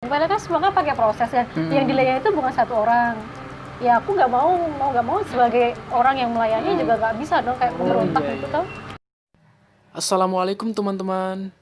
Padahal kan semua kan pakai proses dan yang dilayani itu bukan satu orang. Ya aku nggak mau sebagai orang yang melayani juga nggak bisa dong kayak memberontak gitu tuh. Assalamualaikum teman-teman.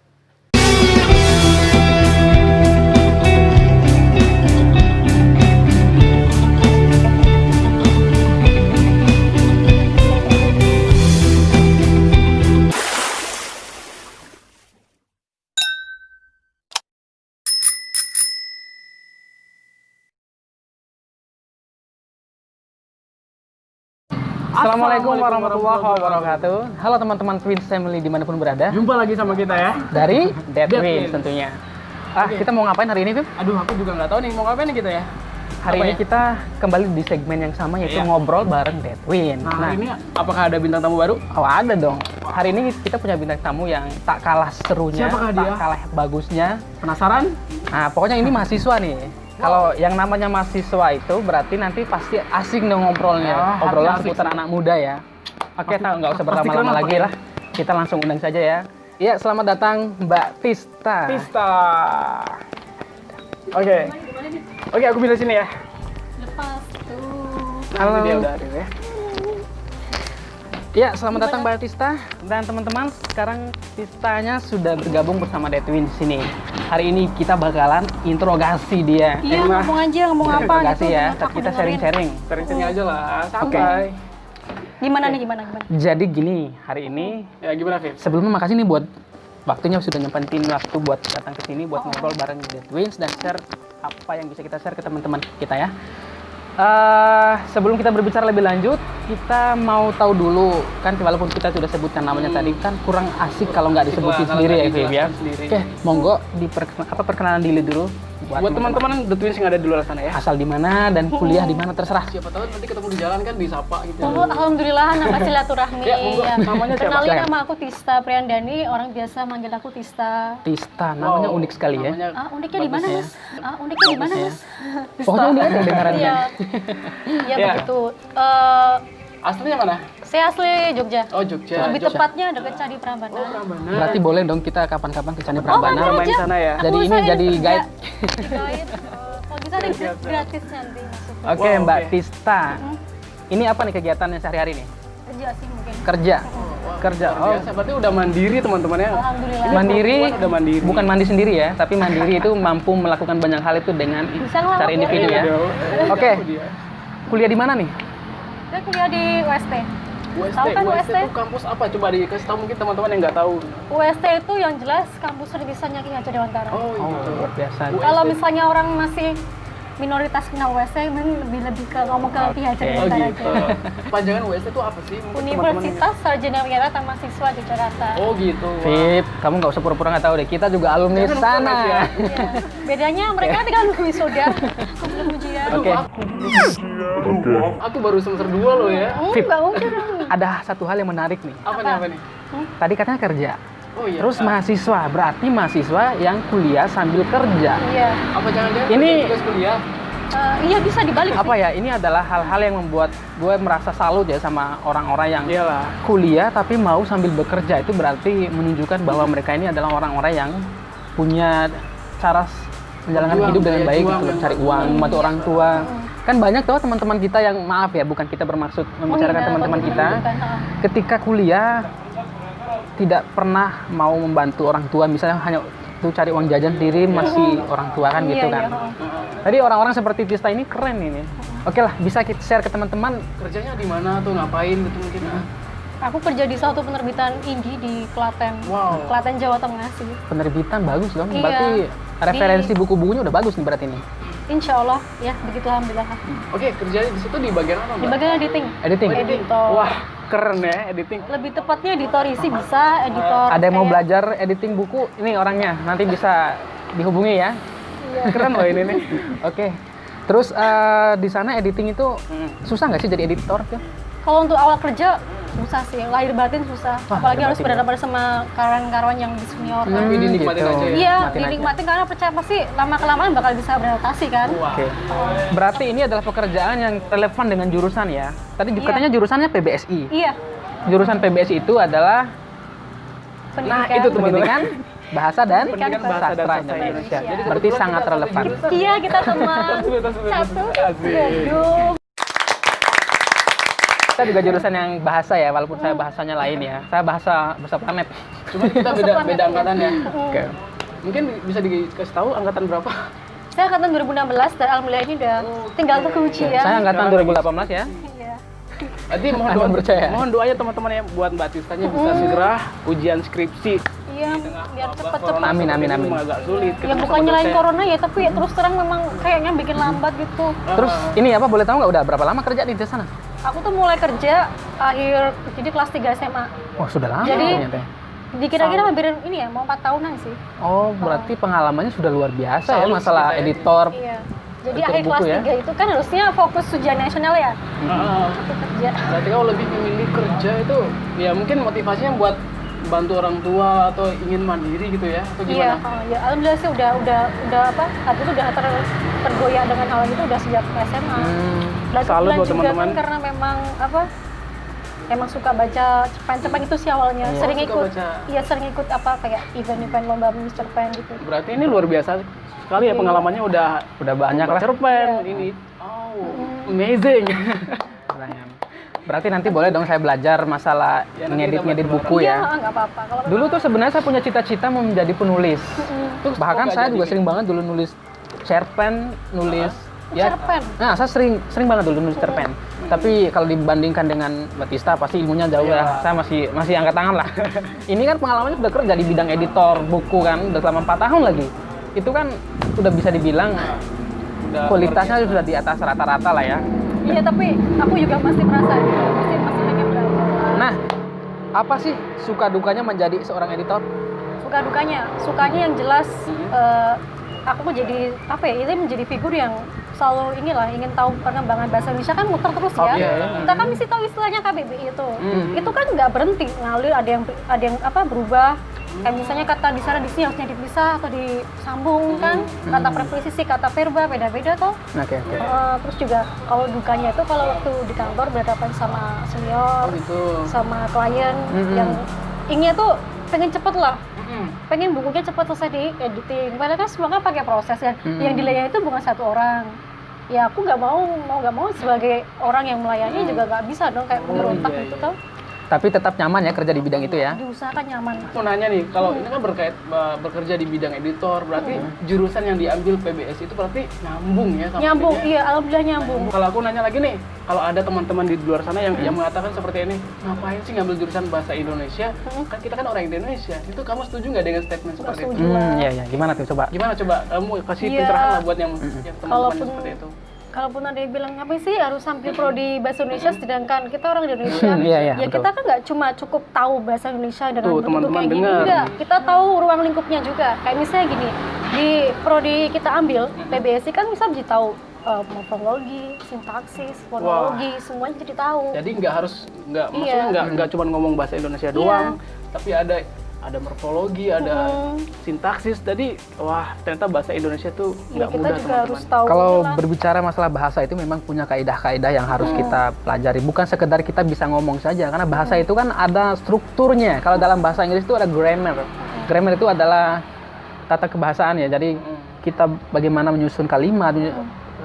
Assalamualaikum warahmatullahi wabarakatuh. Halo teman-teman Twins Family dimanapun berada. Jumpa lagi sama kita ya. Dari Dead Dead Twins Twins. tentunya. Oke. Kita mau ngapain hari ini, Vip? Aduh, aku juga nggak tahu nih mau ngapain nih kita ya. Hari Apa ini ya? kita kembali di segmen yang sama yaitu Iya. ngobrol bareng Dead Twins. Nah, hari ini apakah ada bintang tamu baru? Oh ada dong. Hari ini kita punya bintang tamu yang tak kalah serunya, Siapakah tak dia? kalah bagusnya. Penasaran? Nah, pokoknya ini mahasiswa nih. Kalau yang namanya mahasiswa itu berarti nanti pasti asik dong ngobrolnya. Oh, Obrolan asik seputar sih. anak muda ya. Oke, Pasti- nggak usah pasti keren berlama-lama lah lagi pokoknya. lah. Kita langsung undang saja ya. Iya, selamat datang Mbak Tista. Tista. Oke. Oke, aku pilih sini ya. Lepas tuh. Nah, Halo. ini dia udah ada ya. Ya, selamat datang Mbak Tista. Dan teman-teman, sekarang Tistanya sudah bergabung bersama Dead Twins di sini. Hari ini kita bakalan interogasi dia. Iya ngomong aja ngomong apa Interogasi gitu. ya, Aku tapi kita dengerin. sharing-sharing. Sering-sering aja lah, santai. Gimana nih gimana? Jadi gini, hari ini Ya gimana, Fit? sebelumnya makasih nih buat waktunya sudah nyempetin waktu buat datang ke sini buat ngobrol bareng Dead Twins dan share apa yang bisa kita share ke teman-teman kita ya. Sebelum kita berbicara lebih lanjut, kita mau tahu dulu kan walaupun kita sudah sebutkan namanya tadi kan kurang asik kalau nggak disebutin Kalau sendiri ya, nggak Viv ya. dijelasin sendiri. Oke, monggo perkenalan diri dulu Buat teman-teman The Twins yang ada di luar sana ya. asal di mana dan kuliah di mana terserah. Siapa tahu nanti ketemu di jalan kan disapa gitu. Oh, alhamdulillah nama silaturahmi. Ya, monggo. Namanya siapa? Kenalin Silakan. nama aku Tista Priandani, orang biasa manggil aku Tista. Tista, namanya Wow, unik sekali ya. namanya Uniknya di mana, bagus ya. Mas? Uniknya di mana, Bagus ya. Mas? Pokoknya unik aja dengarannya. Iya. Iya Ya. begitu. Aslinya mana? Saya asli Jogja. Oh, Jogja. Lebih Jogja. tepatnya dekat Candi Prambanan. Prambanan. Berarti boleh dong kita kapan-kapan ke Candi boleh Prambanan. Kita main aja. sana ya. Jadi ini saya jadi kerja. guide. Guide. Kalau bisa ada gratis nanti masuk. Oke, Wow, Mbak oke. Tista. Ini apa nih kegiatannya sehari-hari nih? Kerja sih mungkin. Kerja. Kerja. Luar biasa. Berarti udah mandiri teman-temannya. Alhamdulillah. Mandiri, perempuan udah mandiri. bukan mandi sendiri ya, tapi mandiri itu mampu melakukan banyak hal itu dengan Bisa ngelawak secara ya. individu ya. Iya, Oke. itu dia. Kuliah di mana nih? Saya kuliah di UST. UST, Tahu kan UST UST? itu kampus apa? Coba dikasih tahu mungkin teman-teman yang nggak tahu. UST itu yang jelas kampus rintisannya Ki Hajar Dewantara. Oh, gitu. luar biasa. Kalau misalnya orang masih minoritas kenal UST, mending lebih ke ngomong ke Ki Hajar Oke. Oh, Dewantara gitu. aja. Panjangan UST itu apa sih? Mungkin Universitas Sarjana Wiara Mahasiswa Yogyakarta. teman-teman- Oh, gitu. Wah. Vip, kamu nggak usah pura-pura nggak tahu deh. Kita juga alumni Jangan sana. lupa, Mas, ya. Iya. Bedanya mereka tinggal nunggu wisuda, aku belum ujian. Oke. Aku baru semester 2 loh ya. Vip. Enggak mungkin. Ada satu hal yang menarik nih. Apa nih, apa nih? Tadi katanya kerja. Oh iya. Terus mahasiswa, berarti mahasiswa yang kuliah sambil kerja. Iya. Apa jangan-jangan Ini- tugas kuliah? Iya bisa dibalik. Apa ya? Ini adalah hal-hal yang membuat gue merasa salut ya sama orang-orang yang Iyalah. kuliah tapi mau sambil bekerja. Itu berarti menunjukkan bahwa mereka ini adalah orang-orang yang punya cara menjalankan Berjuang, hidup dengan daya baik juang gitu, yang mencari kuat. uang, membantu orang tua. Kan banyak tuh teman-teman kita yang maaf ya, bukan kita bermaksud membicarakan teman-teman kita. Ketika kuliah tidak pernah mau membantu orang tua, misalnya hanya tuh cari uang jajan sendiri masih orang tua kan gitu kan. Tadi orang-orang seperti Tista ini keren ini. Oke lah, bisa kita share ke teman-teman. Kerjanya di mana tuh, ngapain gitu mungkin? Aku kerja di satu penerbitan indie di Klaten. Wow. Klaten Jawa Tengah sih. Penerbitan bagus dong. Iya. Berarti referensi buku-bukunya udah bagus nih berarti ini. Insya Allah ya begitu alhamdulillah. Oke, kerjanya di situ di bagian apa, Di Mbak? bagian editing. Editing. Editor. Wah, keren ya editing. Lebih tepatnya editor isi bisa, editor. Ada yang mau kayak- belajar editing buku, ini orangnya. Nanti bisa dihubungi ya. Iya. Keren loh ini nih. Oke. Terus di sana editing itu susah nggak sih jadi editor tuh? Kalau untuk awal kerja susah sih, lahir batin susah. Wah, Apalagi lahir harus batin ya. berhadapan sama karyawan-karyawan yang lebih senior. Tapi dinikmatin aja ya? Iya, Nikmatin aja. dinikmatin karena percaya pasti lama-kelamaan bakal bisa beradaptasi kan. Wah. Oke. Berarti ini adalah pekerjaan yang relevan dengan jurusan ya. Tadi Iya. katanya jurusannya PBSI. Iya, Jurusan PBSI itu adalah pendidikan. Nah, itu teman-teman. pendidikan Bahasa dan Pendidikan Bahasa dan Sastra Sastra Indonesia. Jadi Berarti kebetulan sangat kita satu relevan. jurusan. Iya, kita teman. Satu. Gedung. Kita juga jurusan yang bahasa ya, walaupun saya bahasanya lain ya. Saya bahasa planet. Cuma kita beda angkatan ya. Oke. Mungkin bisa dikasih tahu angkatan berapa? Saya angkatan 2016 dan alhamdulillah ini udah tinggal tunggu ujian. Saya angkatan 2018 ya. Iya. Berarti Anda percaya? mohon doanya teman-teman ya buat Mbak Tistanya bisa segera ujian skripsi. Iya, biar cepet-cepet. Amin, amin, amin. Memang agak sulit. Ya ketemu bukan sama nyalain dosen. corona ya, tapi terus terang memang kayaknya bikin lambat gitu. Terus ini apa boleh tahu nggak udah berapa lama kerja di sana? Aku tuh mulai kerja jadi kelas 3 SMA. Oh sudah lama Jadi- ternyata. Dikira-kira hampir ini ya, mau 4 tahunan sih. Oh berarti pengalamannya sudah luar biasa ya Salut masalah kita ya. editor. Iya. Jadi Editor akhir buku kelas ya? 3 itu kan harusnya fokus ujian nasional ya. Aku kerja. Berarti kalau lebih memilih kerja itu ya mungkin motivasinya buat bantu orang tua atau ingin mandiri gitu ya atau Iya, gimana? ya alhamdulillah sih udah apa? Hati itu udah tergoyak dengan hal itu udah sejak SMA. Dan Salut kebetulan buat juga teman-teman. kan karena memang apa? Emang suka baca cerpen-cerpen itu sih awalnya. Oh, Sering suka ikut. baca. Iya, sering ikut apa kayak event-event lomba menulis cerpen gitu. Berarti ini luar biasa sekali ya pengalamannya udah Udah banyak lah. cerpen ini. Oh, amazing. Berarti nanti boleh dong saya belajar masalah Ya, nanti kita ngedit-ngedit buat buku Iya, ya. nggak apa-apa. Kalau Dulu tuh sebenarnya saya punya cita-cita mau menjadi penulis. Terus Bahkan kok nggak saya jadi juga gitu? sering banget dulu nulis cerpen, nulis cerpen. Nah, saya sering banget dulu nulis cerpen. Tapi kalau dibandingkan dengan Batista pasti ilmunya jauh ya. Saya masih angkat tangan lah. Ini kan pengalamannya udah kerja di bidang editor buku kan, udah selama 4 tahun lagi. Itu kan udah bisa dibilang Udah kualitasnya sudah di atas rata-rata lah ya. Iya, tapi aku juga masih merasa gitu. Masih pengen belajar. Nah, apa sih suka dukanya menjadi seorang editor? Suka dukanya yang jelas aku menjadi apa ya, ini menjadi figur yang selalu inilah ingin tahu perkembangan bahasa Indonesia kan muter terus ya. Oke. Kita kan mesti tahu istilahnya KBBI itu kan nggak berhenti ngalir, ada yang apa berubah. Kayak misalnya kata di sana di sini harusnya dipisah atau disambung kan, kata preposisi, kata verba beda-beda toh. Oke. Terus juga kalau dukanya itu kalau waktu di kantor berhadapan sama senior, Oh gitu. sama klien yang inginnya tuh pengen cepet lah, Mm-mm. pengen bukunya cepet selesai di editing. Padahal kan semua kan pakai proses kan. Yang dilayani itu bukan satu orang. Ya aku nggak mau sebagai orang yang melayani juga nggak bisa dong kayak pemberontak iya, gitu iya. toh. Tapi tetap nyaman ya kerja di bidang itu ya. Diusahakan nyaman. Mau nanya nih, kalau ini kan bekerja di bidang editor, berarti jurusan yang diambil PBS itu berarti nyambung ya sama Nyambung, ininya? iya alhamdulillah nyambung. Kalau aku nanya lagi nih, kalau ada teman-teman di luar sana yang mengatakan seperti ini, ngapain sih ngambil jurusan bahasa Indonesia? Kan kita kan orang Indonesia. Itu kamu setuju nggak dengan statement seperti itu? Setuju lah. Iya. Gimana tuh coba? Gimana coba kamu kasih Iya. pencerahan lah buat yang teman-teman Kalaupun- seperti itu? Kalaupun ada yang bilang apa sih harus ambil prodi bahasa Indonesia sedangkan kita orang Indonesia. Iya, Ya betul. kita kan nggak cuma cukup tahu bahasa Indonesia dengan Tuh, bentuk teman-teman kayak gini, dengar. enggak. Kita tahu ruang lingkupnya juga. Kayak misalnya gini, di prodi kita ambil PBSI kan bisa jadi tahu morfologi, sintaksis, fonologi, semuanya jadi tahu. Jadi nggak harus Iya. maksudnya nggak cuma ngomong bahasa Indonesia doang, tapi ada morfologi, ada sintaksis. Jadi wah ternyata bahasa Indonesia tuh Ya, nggak kita mudah juga teman-teman. harus tahu Kalau inilah. berbicara masalah bahasa itu memang punya kaidah-kaidah yang harus kita pelajari. Bukan sekedar kita bisa ngomong saja, karena bahasa itu kan ada strukturnya. Kalau dalam bahasa Inggris itu ada grammar. Grammar itu adalah tata kebahasaan ya. Jadi kita bagaimana menyusun kalimat,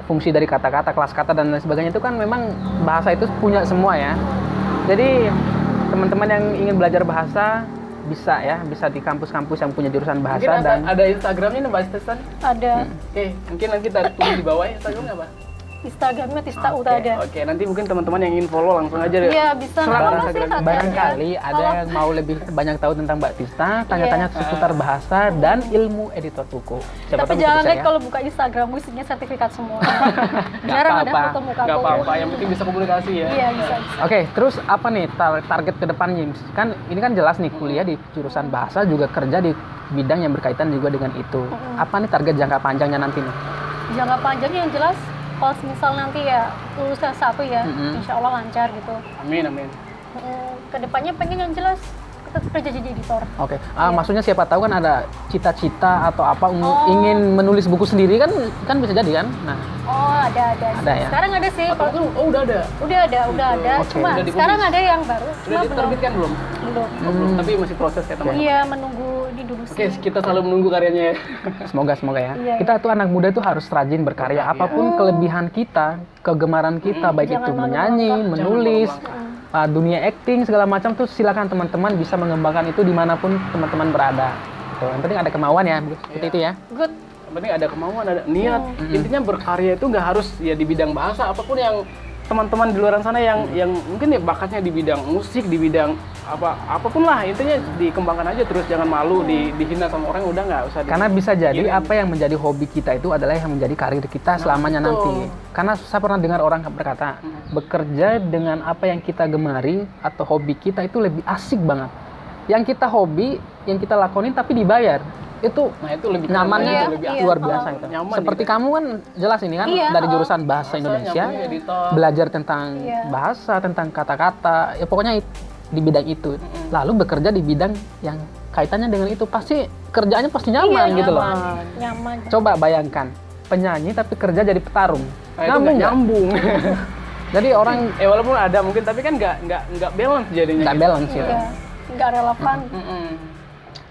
fungsi dari kata-kata, kelas kata dan lain sebagainya itu kan memang bahasa itu punya semua ya. Jadi teman-teman yang ingin belajar bahasa bisa di kampus-kampus yang punya jurusan bahasa Mungkin dan ada Instagramnya nih Mbak Stesan. Ada Oke, mungkin nanti kita tulis di bawah ya Instagramnya apa? Instagramnya Tista Utada. Oke, nanti mungkin teman-teman yang ingin follow langsung aja deh. Iya bisa. Serang Nama Instagram. sih barangkali ada yang mau lebih banyak tahu tentang Mbak Tista, tanya-tanya seputar bahasa dan ilmu editor buku. Siapa Tapi tahu jangan bisa lihat ya. kalau buka Instagram isinya sertifikat semua. Jarang ada apa-apa. foto muka Nggak aku. apa-apa, yang penting bisa komunikasi ya. Iya bisa. Oke, terus apa nih target ke depannya? Kan ini kan jelas nih kuliah di jurusan bahasa juga kerja di bidang yang berkaitan juga dengan itu. Apa nih target jangka panjangnya nanti nih? Jangka panjangnya yang jelas kalau misal nanti ya lulus S1 ya, insya Allah lancar gitu. Amin, amin. Kedepannya pengen yang jelas tetap kerja jadi editor. Oke, maksudnya siapa tahu kan ada cita-cita atau apa ingin menulis buku sendiri kan bisa jadi kan? Nah, Oh ada. Ada ya? Sekarang ada sih. Atau itu udah ada. Udah ada. Oke. Cuma Udah dipublish. sekarang ada yang baru. Sudah Cuma belum. diterbitkan belum? Belum. Oh, belum, tapi masih proses ya teman. Iya menunggu lagi dulu sih. Oke, kita selalu menunggu karyanya ya. Semoga ya. Iya, Kita tuh anak muda tuh harus rajin berkarya. Apapun kelebihan kita, kegemaran kita, baik Jangan itu malu menyanyi, melangkah. menulis, Jangan dunia acting segala macam tuh silakan teman-teman bisa mengembangkan itu dimanapun teman-teman berada. Tuh, yang penting ada kemauan ya, seperti itu ya. Good. Yang penting ada kemauan, ada niat. Intinya berkarya itu nggak harus ya di bidang bahasa, apapun yang teman-teman di luar sana yang mungkin ya bakatnya di bidang musik, di bidang apapun lah, intinya dikembangkan aja terus, jangan malu dihina sama orang, udah nggak usah. Karena bisa jadi apa yang menjadi hobi kita itu adalah yang menjadi karir kita selamanya nanti. Karena saya pernah dengar orang berkata, bekerja dengan apa yang kita gemari atau hobi kita itu lebih asik banget. Yang kita hobi, yang kita lakonin tapi dibayar. Itu lebih nyamannya Iya, itu lebih iya. luar biasa itu. Nyaman Seperti gitu. kamu kan jelas ini kan Iya, dari jurusan bahasa Indonesia, nyambung editor. belajar tentang Iya. bahasa, tentang kata-kata, ya pokoknya di bidang itu. Lalu bekerja di bidang yang kaitannya dengan itu, pasti kerjaannya pasti nyaman Iya, gitu loh. Nyaman. Coba bayangkan, penyanyi tapi kerja jadi petarung. Nah, itu nggak nggak? nyambung. Jadi orang Walaupun ada mungkin, tapi kan nggak balance jadinya. nggak gitu. balance gitu. Iya. Nggak relevan.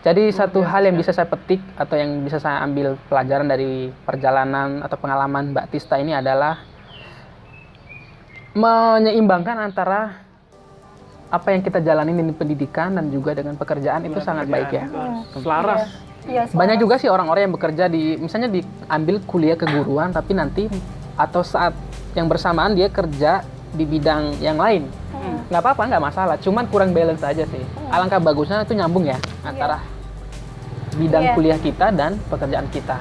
Jadi satu hal yang bisa saya petik atau yang bisa saya ambil pelajaran dari perjalanan atau pengalaman Mbak Tista ini adalah menyeimbangkan antara apa yang kita jalani di pendidikan dan juga dengan pekerjaan itu sangat baik ya. Selaras. Iya. Banyak juga sih orang-orang yang bekerja misalnya diambil kuliah keguruan tapi nanti atau saat yang bersamaan dia kerja di bidang yang lain. Nggak apa-apa, nggak masalah. Cuman kurang balance aja sih. Alangkah bagusnya itu nyambung ya antara bidang Iya. kuliah kita dan pekerjaan kita.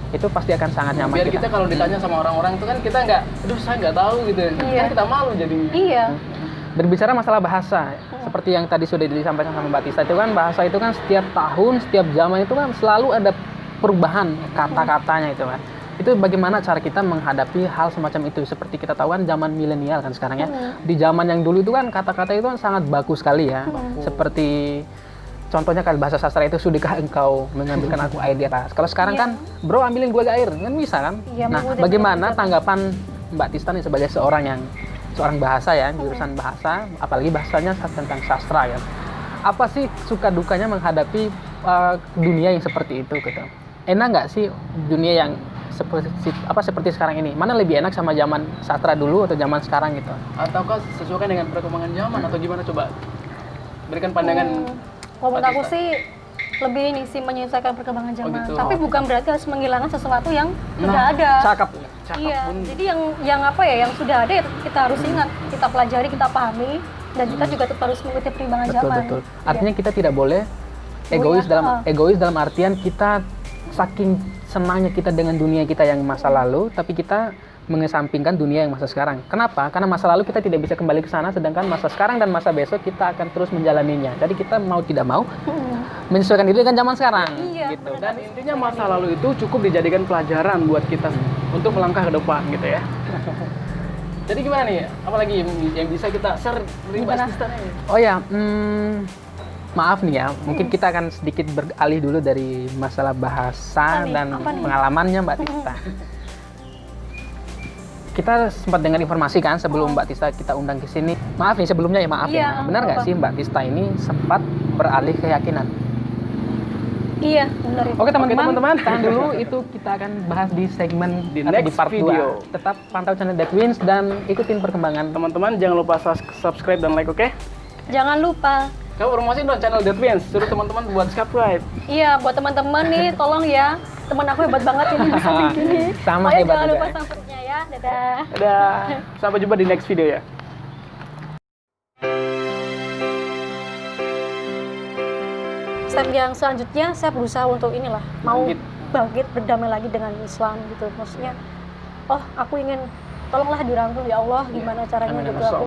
Itu pasti akan sangat nyaman. Biar kita kalau ditanya sama orang-orang itu kan kita nggak, aduh saya nggak tahu gitu. Iya. Kan kita malu jadinya. Iya. Berbicara masalah bahasa, seperti yang tadi sudah disampaikan sama Mbak Tista, itu kan bahasa itu kan setiap tahun, setiap zaman itu kan selalu ada perubahan kata-katanya itu kan. Itu bagaimana cara kita menghadapi hal semacam itu. Seperti kita tahu kan zaman milenial kan sekarang ya. Di zaman yang dulu itu kan kata-kata itu kan sangat bagus sekali ya. Seperti contohnya kan bahasa sastra itu, sudahkah engkau mengambilkan aku air di atas. Kalau sekarang kan, bro ambilin gue air, kan bisa kan. Iya, Nah, mudah bagaimana juga. tanggapan Mbak Tista nih sebagai seorang bahasa ya, jurusan bahasa, apalagi bahasanya tentang sastra ya. Apa sih suka dukanya menghadapi dunia yang seperti itu gitu? Enak nggak sih dunia yang seperti sekarang ini? Mana lebih enak sama zaman sastra dulu atau zaman sekarang gitu? Ataukah sesuaikan dengan perkembangan zaman atau gimana, coba berikan pandangan. Kalau menurut aku Tista. sih lebih ini sih menyesuaikan perkembangan zaman. gitu. Tapi bukan berarti harus menghilangkan sesuatu yang sudah ada. Cakep. Iya. Jadi yang apa ya, yang sudah ada ya kita harus ingat, kita pelajari, kita pahami, dan kita juga tetap harus mengikuti perkembangan zaman. Betul. Iya. Artinya kita tidak boleh egois dalam artian kita saking senangnya kita dengan dunia kita yang masa lalu, tapi kita mengesampingkan dunia yang masa sekarang. Kenapa? Karena masa lalu kita tidak bisa kembali ke sana, sedangkan masa sekarang dan masa besok kita akan terus menjalaninya. Jadi kita mau tidak mau menyesuaikan diri dengan zaman sekarang. Iya, Gitu. benar. Dan intinya masa lalu itu cukup dijadikan pelajaran buat kita untuk melangkah ke depan gitu ya. Jadi gimana nih? Apalagi yang bisa kita share dari Mbak Tista nih? Oh ya, maaf nih ya, mungkin kita akan sedikit beralih dulu dari masalah bahasa Apa nih? dan Apa nih? pengalamannya Mbak Tista. Kita sempat dengar informasi kan sebelum Mbak Tista kita undang ke sini. Maaf nih sebelumnya ya, maaf Iya, ya. Benar nggak apa? sih Mbak Tista ini sempat beralih keyakinan? Iya, benar itu. Oke teman-teman, teman-teman. tahan dulu, itu kita akan bahas di segmen Di atau di next part 2. video. Tetap pantau channel Dead Wins dan ikutin perkembangan. Teman-teman jangan lupa subscribe dan like, oke? Jangan lupa. Kamu promosiin dong channel Dead Wins, suruh teman-teman buat subscribe. Iya, buat teman-teman nih, tolong ya. Teman aku hebat banget ini bisa begini. Sama Pokoknya hebat jangan juga lupa ya. subscribe-nya ya. Dadah. Dadah, sampai jumpa di next video ya. Step yang selanjutnya saya berusaha untuk inilah mau Bangkit. bangkit berdamai lagi dengan Islam gitu. Maksudnya, oh aku ingin tolonglah dirangkul ya Allah, gimana caranya Amin, gitu amin. aku